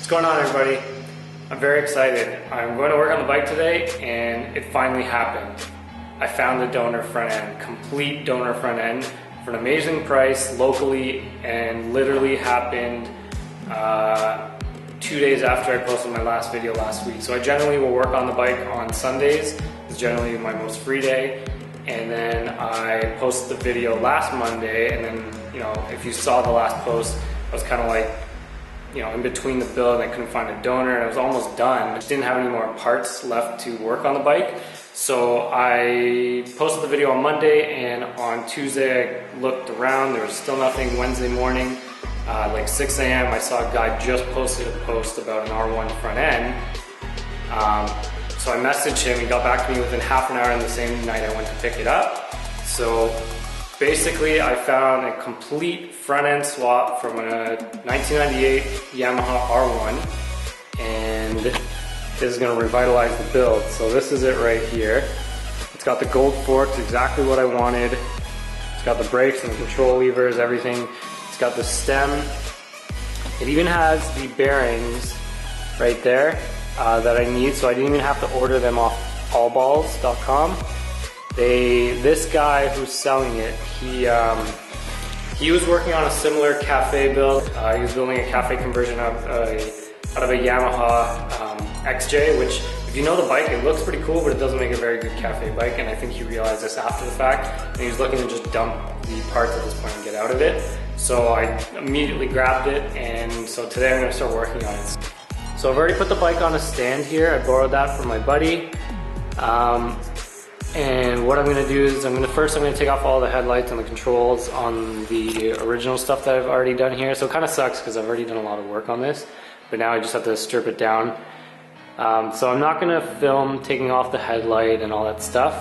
What's going on, everybody? I'm very excited. I'm going to work on the bike today and it finally happened. I found the donor front end, complete donor front end for an amazing price locally, and literally happened 2 days after I posted my last video last week. So I generally will work on the bike on Sundays. It's generally my most free day. And then I posted the video last Monday, and then, you know, if you saw the last post, I was kind of like, you know, in between the build, I couldn't find a donor and I was almost done. I just didn't have any more parts left to work on the bike. So I posted the video on Monday, and on Tuesday I looked around, there was still nothing. Wednesday morning, like 6 a.m. I saw a guy just posted a post about an R1 front end. So I messaged him, he got back to me within half an hour, and the same night I went to pick it up. So basically I found a complete front end swap from a 1998 Yamaha R1, and this is going to revitalize the build. So this is it right here. It's got the gold forks, exactly what I wanted. It's got the brakes and the control levers, everything. It's got the stem. It even has the bearings right there that I need, so I didn't even have to order them off allballs.com. This guy who's selling it, he was working on a similar Café build. He was building a Café conversion out of a Yamaha XJ, which, if you know the bike, it looks pretty cool, but it doesn't make a very good Café bike, and I think he realized this after the fact, and he was looking to just dump the parts at this point and get out of it. So I immediately grabbed it, and so today I'm going to start working on it. So I've already put the bike on a stand here. I borrowed that from my buddy. And what I'm going to do is I'm going to take off all the headlights and the controls on the original stuff that I've already done here. So it kind of sucks because I've already done a lot of work on this, but now I just have to strip it down. So I'm not going to film taking off the headlight and all that stuff.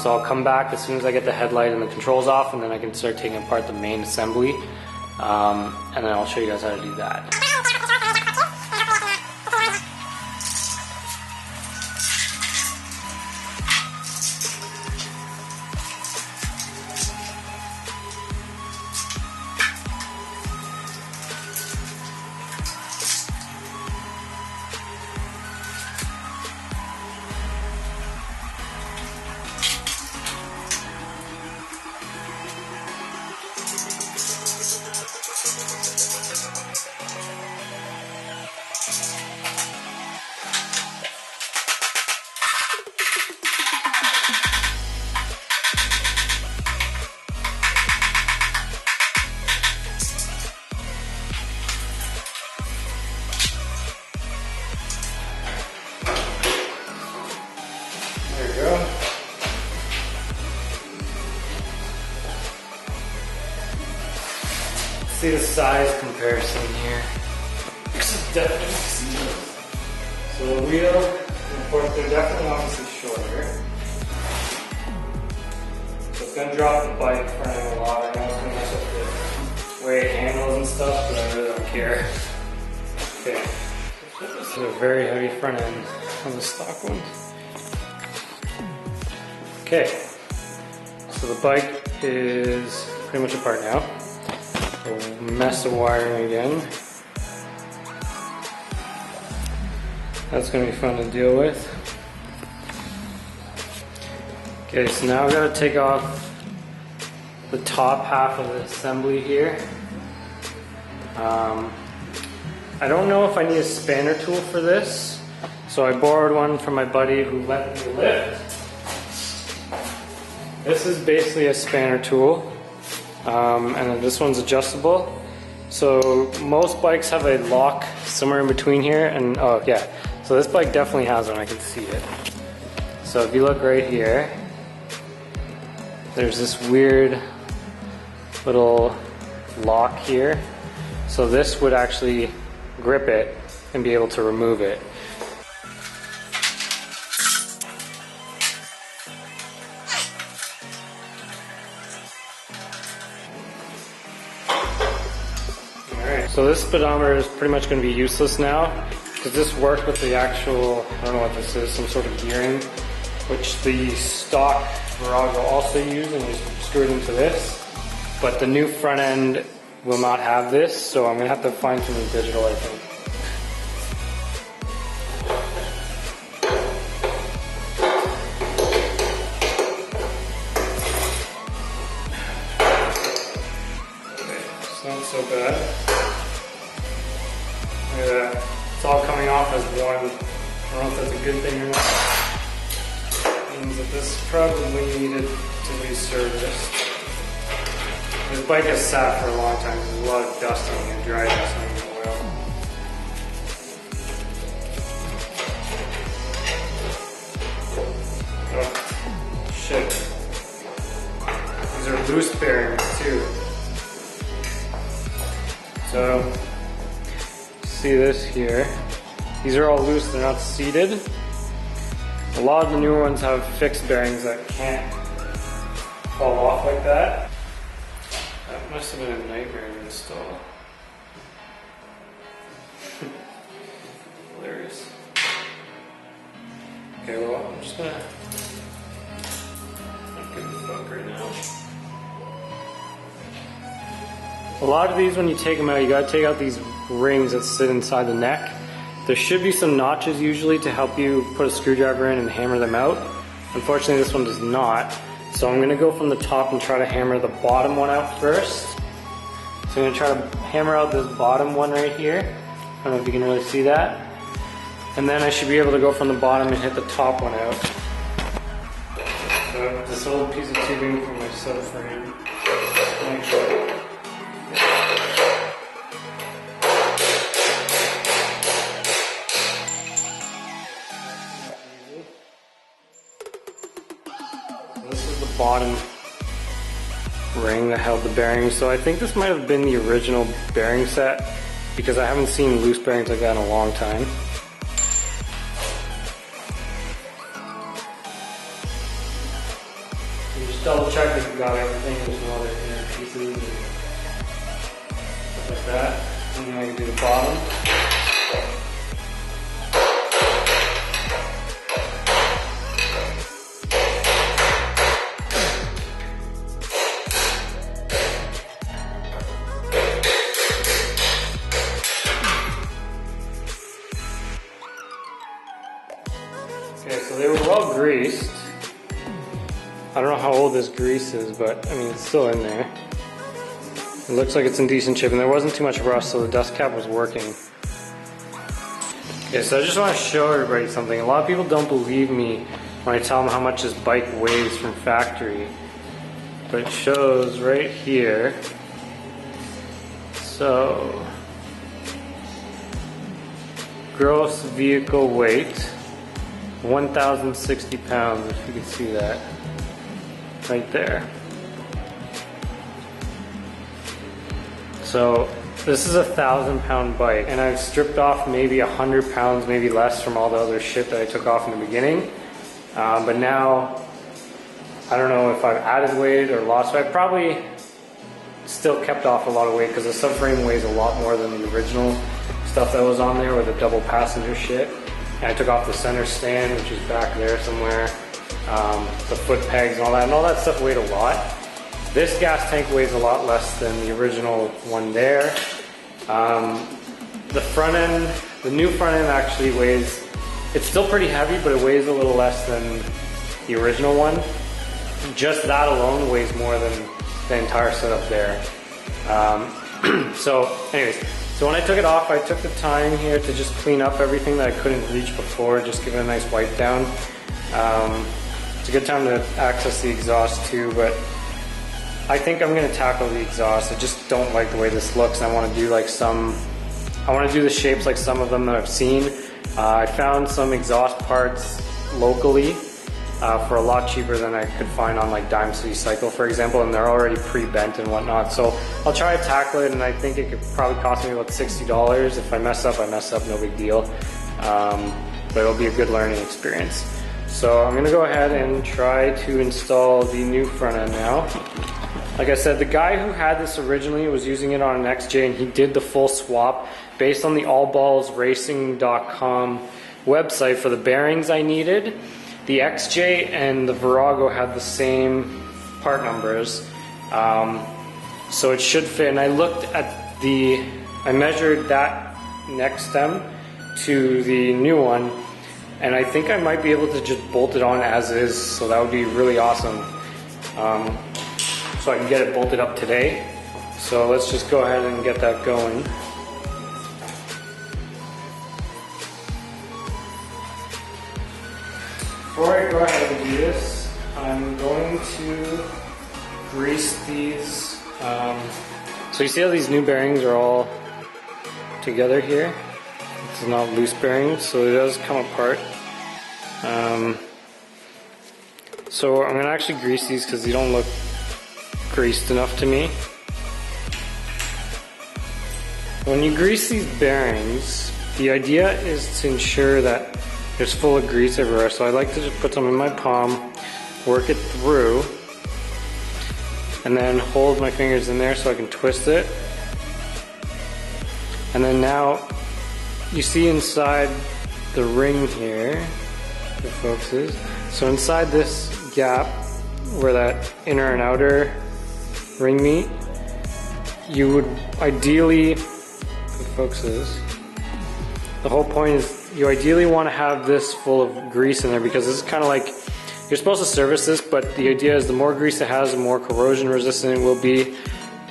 So I'll come back as soon as I get the headlight and the controls off, and then I can start taking apart the main assembly. And then I'll show you guys how to do that. See the size comparison here. So the wheel, of course, they're definitely obviously shorter. So it's going to drop the bike front end a lot. I know it's going to mess up the way it handles and stuff, but I really don't care. Okay. This is a very heavy front end on the stock ones. Okay. So the bike is pretty much apart now. We'll mess the wiring again. That's going to be fun to deal with. Okay, so now I've got to take off the top half of the assembly here. I don't know if I need a spanner tool for this, so I borrowed one from my buddy who lent me a lift. This is basically a spanner tool. And then this one's adjustable. So most bikes have a lock somewhere in between here, and oh yeah, so this bike definitely has one, I can see it. So if you look right here, there's this weird little lock here. So this would actually grip it and be able to remove it. So this speedometer is pretty much going to be useless now, because this worked with the actual, I don't know what this is, some sort of gearing, which the stock Virago also used, and we screwed into this. But the new front end will not have this, so I'm going to have to find something digital, I think. Yeah, it's all coming off as one. I don't know if that's a good thing or not. It means that this probably needed to be serviced. This bike has sat for a long time. There's a lot of dust on it, dry dust on the oil. Oh, shit. These are loose bearings too. So, see this here. These are all loose, they're not seated. A lot of the newer ones have fixed bearings that can't fall off like that. That must have been a nightmare to install. Hilarious. Okay, well, I'm just gonna not give a fuck right now. A lot of these, when you take them out, you gotta take out these rings that sit inside the neck. There should be some notches usually to help you put a screwdriver in and hammer them out. Unfortunately, this one does not. So I'm gonna go from the top and try to hammer the bottom one out first. So I'm gonna try to hammer out this bottom one right here. I don't know if you can really see that. And then I should be able to go from the bottom and hit the top one out. So I have this old piece of tubing from my subframe. Bottom ring that held the bearings. So I think this might have been the original bearing set because I haven't seen loose bearings like that in a long time. You just double check that you got everything. There's no other inner pieces and stuff like that. And then I can do the bottom. Okay, so they were well greased. I don't know how old this grease is, but I mean, it's still in there. It looks like it's in decent shape, and there wasn't too much rust, so the dust cap was working. Okay, so I just want to show everybody something. A lot of people don't believe me when I tell them how much this bike weighs from factory, but it shows right here. So, gross vehicle weight. 1,060 pounds, if you can see that right there. So this is a 1,000-pound bike, and I've stripped off maybe 100 pounds, maybe less, from all the other shit that I took off in the beginning. But now I don't know if I've added weight or lost weight. I probably still kept off a lot of weight because the subframe weighs a lot more than the original stuff that was on there with the double passenger shit. And I took off the center stand, which is back there somewhere, the foot pegs and all that stuff weighed a lot. This gas tank weighs a lot less than the original one there. The front end, the new front end actually weighs, it's still pretty heavy, but it weighs a little less than the original one. Just that alone weighs more than the entire setup there. So anyways, so when I took it off, I took the time here to just clean up everything that I couldn't reach before, just give it a nice wipe down. It's a good time to access the exhaust too, but I think I'm gonna tackle the exhaust. I just don't like the way this looks, and I wanna do like I wanna do the shapes like some of them that I've seen. I found some exhaust parts locally for a lot cheaper than I could find on like Dime City Cycle, for example, and they're already pre-bent and whatnot. So I'll try to tackle it, and I think it could probably cost me about $60. If I mess up, I mess up, no big deal. But it'll be a good learning experience. So I'm gonna go ahead and try to install the new front end now. Like I said, the guy who had this originally was using it on an XJ, and he did the full swap based on the allballsracing.com website for the bearings I needed. The XJ and the Virago had the same part numbers, so it should fit. And I looked at I measured that neck stem to the new one, and I think I might be able to just bolt it on as is, so that would be really awesome. So I can get it bolted up today. So let's just go ahead and get that going. before I go ahead and do this, I'm going to grease these. So you see how these new bearings are all together here? This is not loose bearings, so it does come apart. So I'm going to actually grease these because they don't look greased enough to me. When you grease these bearings, the idea is to ensure that there's full of grease everywhere. So I like to just put some in my palm, work it through, and then hold my fingers in there so I can twist it. And then now you see inside the ring here, if it focuses. So inside this gap where that inner and outer ring meet, you would ideally, if it focuses, the whole point is you ideally want to have this full of grease in there, because this is kind of like, you're supposed to service this, but the idea is the more grease it has, the more corrosion resistant it will be.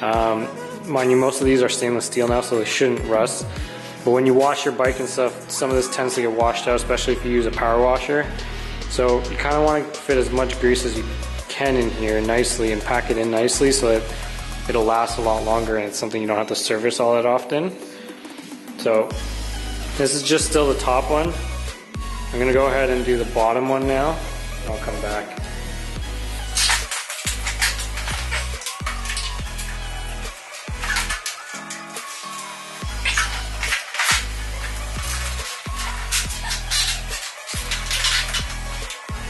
Mind you, most of these are stainless steel now, so they shouldn't rust. But when you wash your bike and stuff, some of this tends to get washed out, especially if you use a power washer. So you kind of want to fit as much grease as you can in here nicely and pack it in nicely so that it'll last a lot longer and it's something you don't have to service all that often. So this is just still the top one. I'm going to go ahead and do the bottom one now. I'll come back.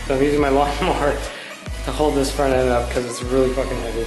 So I'm using my lawnmower to hold this front end up because it's really fucking heavy.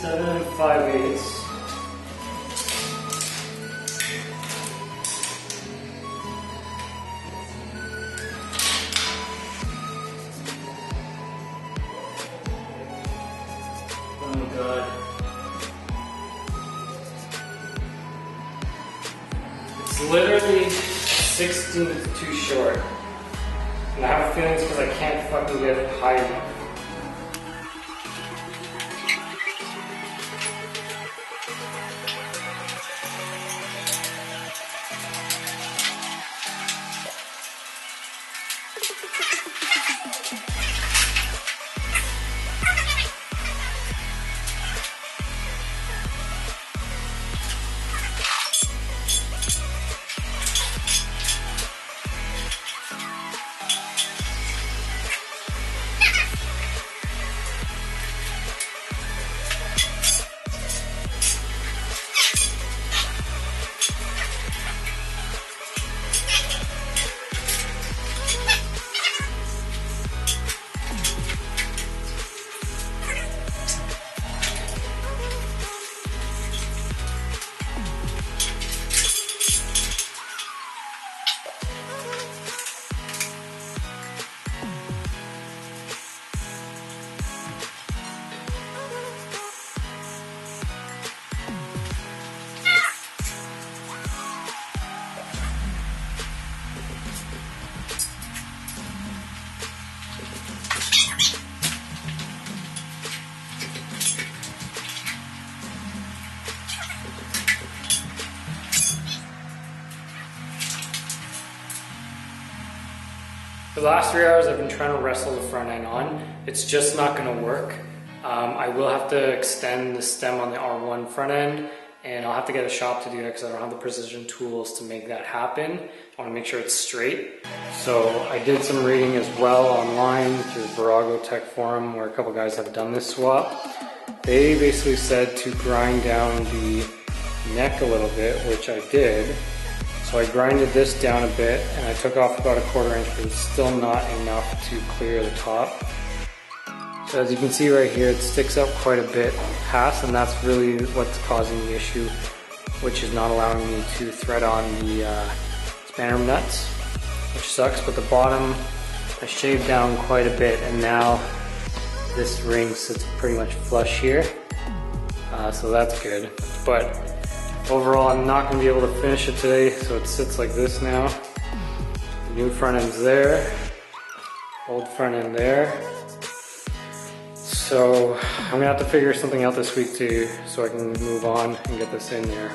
Seven and 5/8. Oh god. It's literally 16th too short. And I have a feeling it's because I can't fucking get it high enough. For the last 3 hours I've been trying to wrestle the front end on. It's just not going to work. I will have to extend the stem on the R1 front end, and I'll have to get a shop to do that because I don't have the precision tools to make that happen. I want to make sure it's straight. So I did some reading as well online through Virago Tech Forum where a couple guys have done this swap. They basically said to grind down the neck a little bit, which I did. So I grinded this down a bit and I took off about 1/4 inch, but it's still not enough to clear the top. So as you can see right here, it sticks up quite a bit past, and that's really what's causing the issue, which is not allowing me to thread on the spanner nuts, which sucks. But the bottom, I shaved down quite a bit, and now this ring sits pretty much flush here. So that's good. But overall, I'm not going to be able to finish it today, so it sits like this now. The new front end's there, old front end there. So I'm going to have to figure something out this week too, so I can move on and get this in there.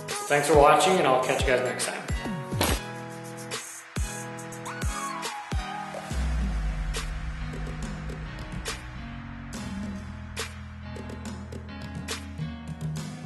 So thanks for watching, and I'll catch you guys next time.